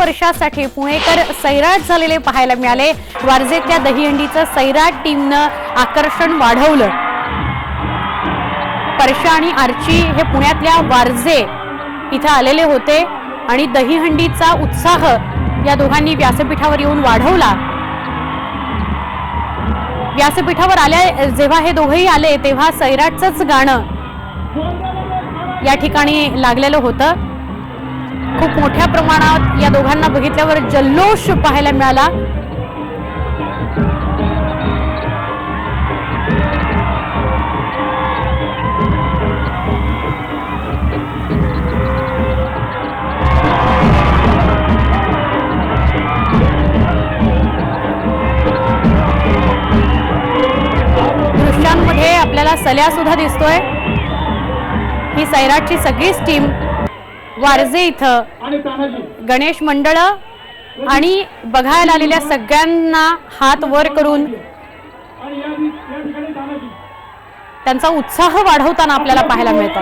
स्पर्शासाठी पुणेकर सैराट झालेले पाहायला मिळाले। वारजेतल्या दहीहंडीचं सैराट टीमनं आकर्षण वाढवलं। परशा आणि आर्ची हे पुण्यातल्या वारजे इथे आलेले होते आणि दहीहंडीचा उत्साह या दोघांनी व्यासपीठावर येऊन वाढवला। व्यासपीठावर आले जेव्हा हे दोघेही आले तेव्हा सैराटचंच गाणं या ठिकाणी लागलेलं होतं। खूप मोठ्या प्रमाणात या दोघांना बघितल्यावर जल्लोष पाहायला मिळाला। दृश्यांमध्ये आपल्याला सल्या सुद्धा दिसतोय। ही सैराटची सगळीच टीम वारजे इथं गणेश मंडळ आणि बघायला आलेल्या सगळ्यांना हात वर करून त्यांचा उत्साह वाढवताना आपल्याला पाहायला मिळतं।